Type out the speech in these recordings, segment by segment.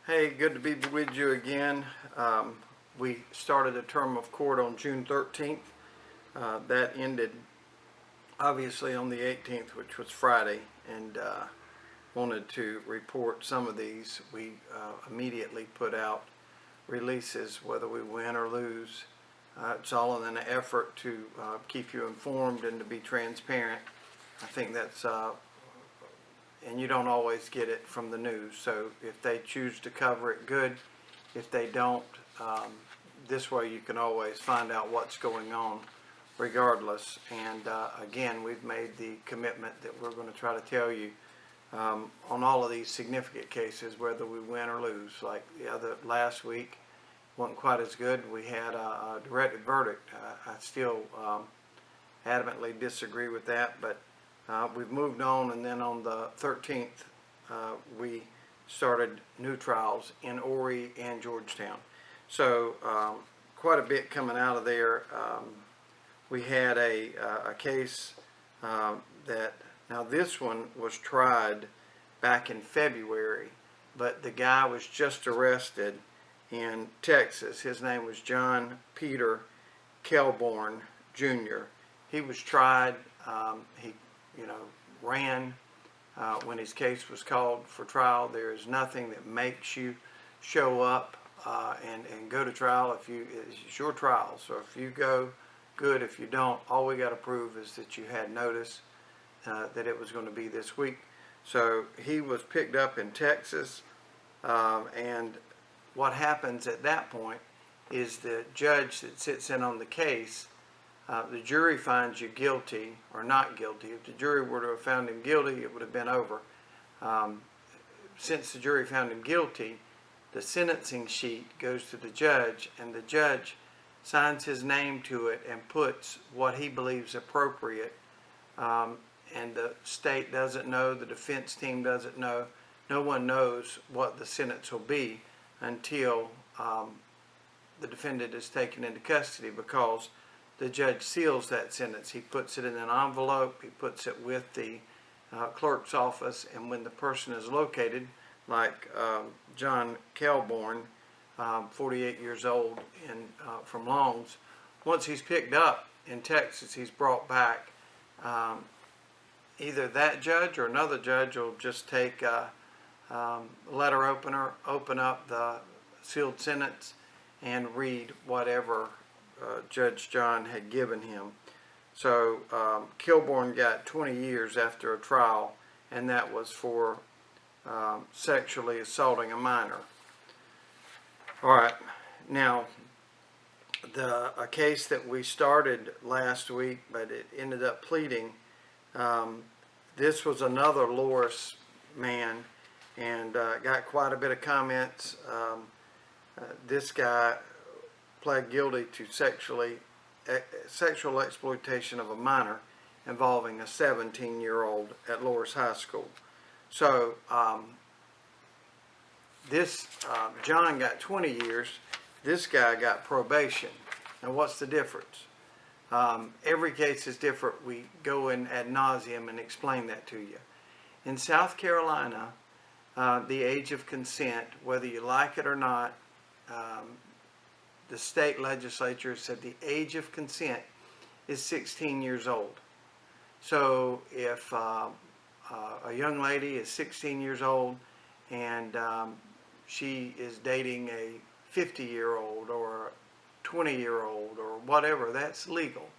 Hey, good to be with you again. We started a term of court on June 13th. That ended obviously on the 18th, which was Friday, and wanted to report some of these. We immediately put out releases whether we win or lose. It's all in an effort to keep you informed and to be transparent. I think that's and you don't always get it from the news. So if they choose to cover it, good. If they don't, this way you can always find out what's going on regardless. And again, we've made the commitment that we're going to try to tell you on all of these significant cases, whether we win or lose. Like the last week wasn't quite as good. We had a directed verdict. I still adamantly disagree with that, but we've moved on, and then on the 13th, we started new trials in Horry and Georgetown. So quite a bit coming out of there. We had a case that, now this one was tried back in February, but the guy was just arrested in Texas. His name was John Peter Kelborn Jr. He was tried. He ran when his case was called for trial. There is nothing that makes you show up and go to trial. It's your trial. So if you go, good. If you don't, all we got to prove is that you had notice that it was going to be this week. So he was picked up in Texas, and what happens at that point is the judge that sits in on the case, the jury finds you guilty or not guilty. If the jury were to have found him guilty, it would have been over. Since the jury found him guilty, the sentencing sheet goes to the judge, and the judge signs his name to it and puts what he believes appropriate. And the state doesn't know, the defense team doesn't know. No one knows what the sentence will be until the defendant is taken into custody, because the judge seals that sentence. He puts it in an envelope. He puts it with the clerk's office, and when the person is located, like John Kelborn, 48 years old, from Longs, once he's picked up in Texas, he's brought back. Either that judge or another judge will just take a letter opener, open up the sealed sentence, and read whatever Judge John had given him. So Kelborn got 20 years after a trial, and that was for sexually assaulting a minor. All right, now a case that we started last week, but it ended up pleading. This was another Loris man, and got quite a bit of comments. This guy pled guilty to sexual exploitation of a minor involving a 17-year-old at Loris High School. So John got 20 years. This guy got probation. Now what's the difference? Every case is different. We go in ad nauseum and explain that to you. In South Carolina, the age of consent, whether you like it or not, the state legislature said the age of consent is 16 years old. So if a young lady is 16 years old and she is dating a 50-year-old or a 20-year-old or whatever, that's legal.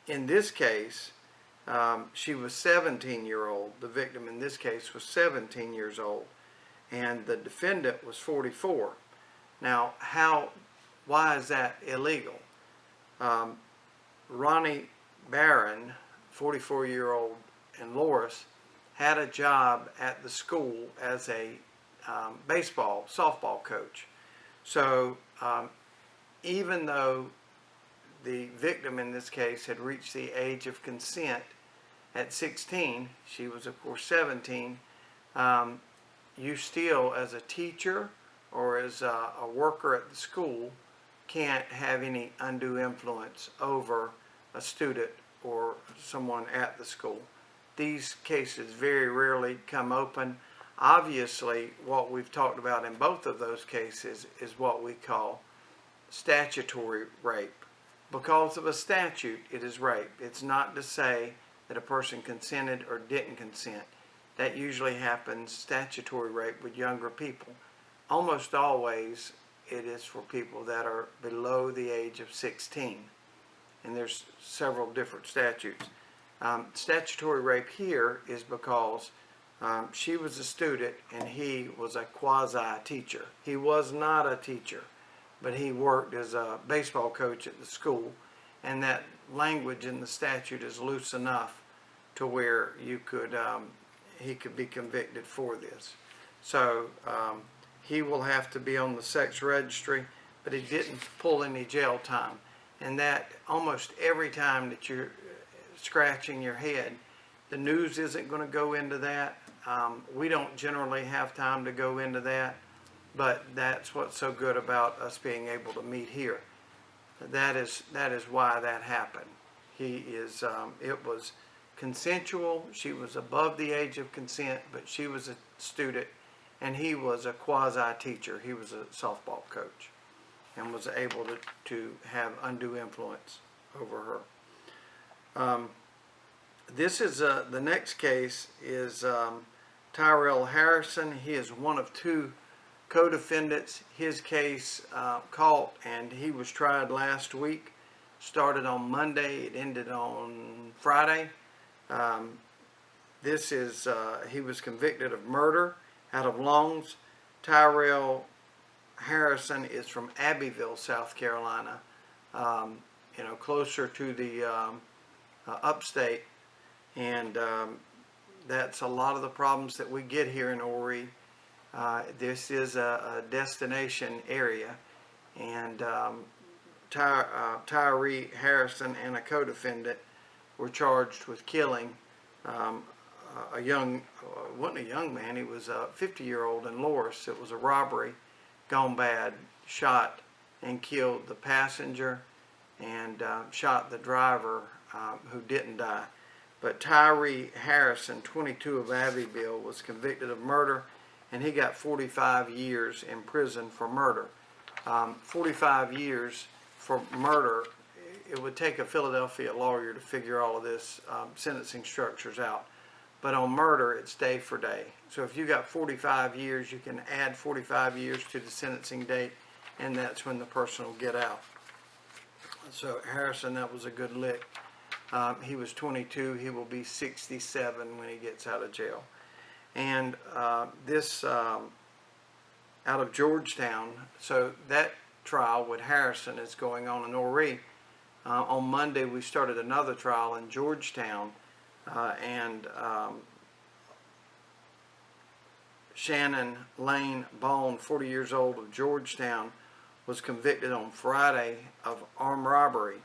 In this case, she was 17-year-old. The victim in this case was 17 years old, and the defendant was 44. Now, why is that illegal? Ronnie Barron, 44-year-old in Loris, had a job at the school as a softball coach. So even though the victim in this case had reached the age of consent at 16, she was of course 17, you still, as a teacher or as a worker at the school, can't have any undue influence over a student or someone at the school. These cases very rarely come open. Obviously, what we've talked about in both of those cases is what we call statutory rape. Because of a statute, it is rape. It's not to say that a person consented or didn't consent. That usually happens, statutory rape, with younger people. Almost always it is for people that are below the age of 16. And there's several different statutes. Statutory rape here is because she was a student and he was a quasi-teacher. He was not a teacher, but he worked as a baseball coach at the school, and that language in the statute is loose enough to where you could he could be convicted for this. So he will have to be on the sex registry, but he didn't pull any jail time. And that almost every time that you're scratching your head, the news isn't going to go into that. We don't generally have time to go into that, but that's what's so good about us being able to meet here. That is why that happened. It was consensual. She was above the age of consent, but she was a student, and he was a quasi-teacher. He was a softball coach and was able to have undue influence over her. This is the next case is Tyrell Harrison. He is one of two co-defendants. His case caught, and he was tried last week. Started on Monday. It ended on Friday. He was convicted of murder out of Longs. Tyrell Harrison is from Abbeville, South Carolina, closer to the upstate, and that's a lot of the problems that we get here in Horry. This is a destination area, and Tyree Harrison and a co-defendant were charged with killing wasn't a young man, he was a 50-year-old in Loris. It was a robbery gone bad, shot and killed the passenger and shot the driver who didn't die. But Tyree Harrison, 22, of Abbeville, was convicted of murder, and he got 45 years in prison for murder. 45 years for murder, it would take a Philadelphia lawyer to figure all of this sentencing structures out. But on murder, it's day for day. So if you got 45 years, you can add 45 years to the sentencing date, and that's when the person will get out. So Harrison, that was a good lick. He was 22. He will be 67 when he gets out of jail. And this out of Georgetown, so that trial with Harrison is going on in Horry. On Monday, we started another trial in Georgetown, and Shannon Lane Bone, 40 years old, of Georgetown, was convicted on Friday of armed robbery,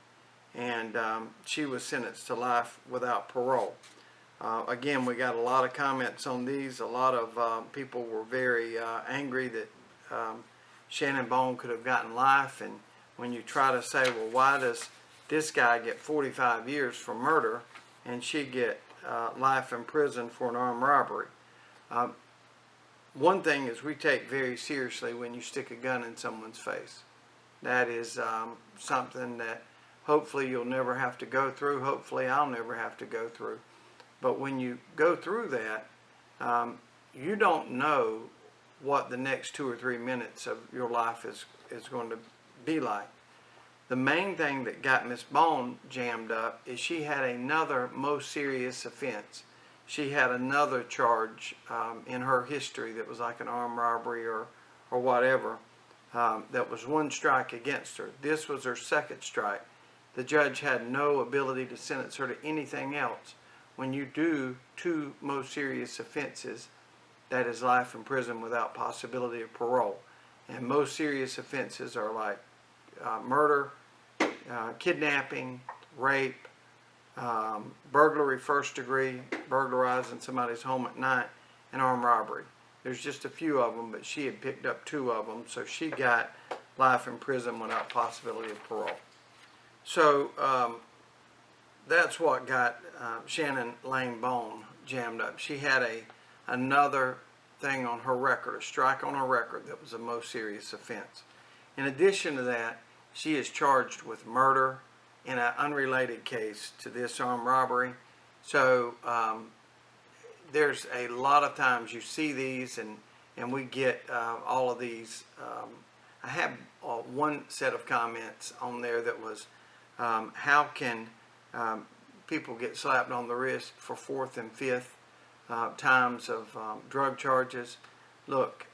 and she was sentenced to life without parole. Again, we got a lot of comments on these. A lot of people were very angry that Shannon Bone could have gotten life, and when you try to say, well, why does this guy get 45 years for murder and she get life in prison for an armed robbery? One thing is we take very seriously when you stick a gun in someone's face. That is something that hopefully you'll never have to go through. Hopefully I'll never have to go through. But when you go through that, you don't know what the next 2 or 3 minutes of your life is going to be like. The main thing that got Miss Bone jammed up is she had another most serious offense. She had another charge in her history that was like an armed robbery or whatever. That was one strike against her. This was her second strike. The judge had no ability to sentence her to anything else. When you do 2 most serious offenses, that is life in prison without possibility of parole. And most serious offenses are like murder, kidnapping, rape, burglary first degree, burglarizing somebody's home at night, and armed robbery. There's just a few of them, but she had picked up 2 of them, so she got life in prison without possibility of parole. So that's what got Shannon Lane Bone jammed up. She had another thing on her record, a strike on her record that was the most serious offense. In addition to that, she is charged with murder in an unrelated case to this armed robbery. So there's a lot of times you see these, and we get all of these. I have one set of comments on there that was, how can people get slapped on the wrist for fourth and fifth times of drug charges? Look,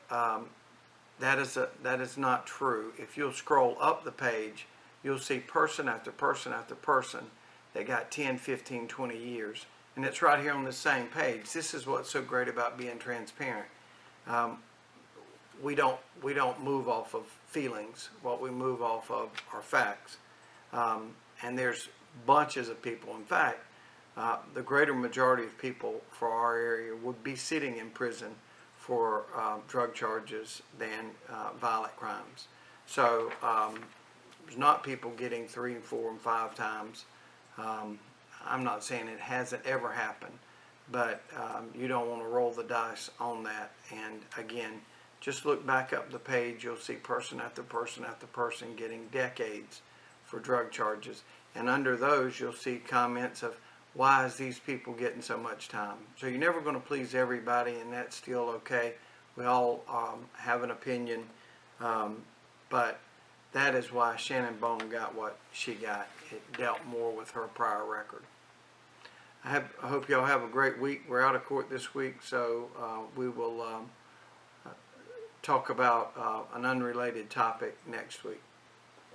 that is not true. If you'll scroll up the page, you'll see person after person after person that got 10, 15, 20 years. And it's right here on the same page. This is what's so great about being transparent. We don't move off of feelings. What we move off of are facts. And there's bunches of people. In fact, the greater majority of people for our area would be sitting in prison for drug charges than violent crimes. So there's not people getting 3 and 4 and 5 times. I'm not saying it hasn't ever happened, but you don't want to roll the dice on that. And again, just look back up the page. You'll see person after person after person getting decades for drug charges. And under those, you'll see comments of, why is these people getting so much time? So you're never going to please everybody, and that's still okay. We all have an opinion, but that is why Shannon Bone got what she got. It dealt more with her prior record. I hope y'all have a great week. We're out of court this week, so we will talk about an unrelated topic next week.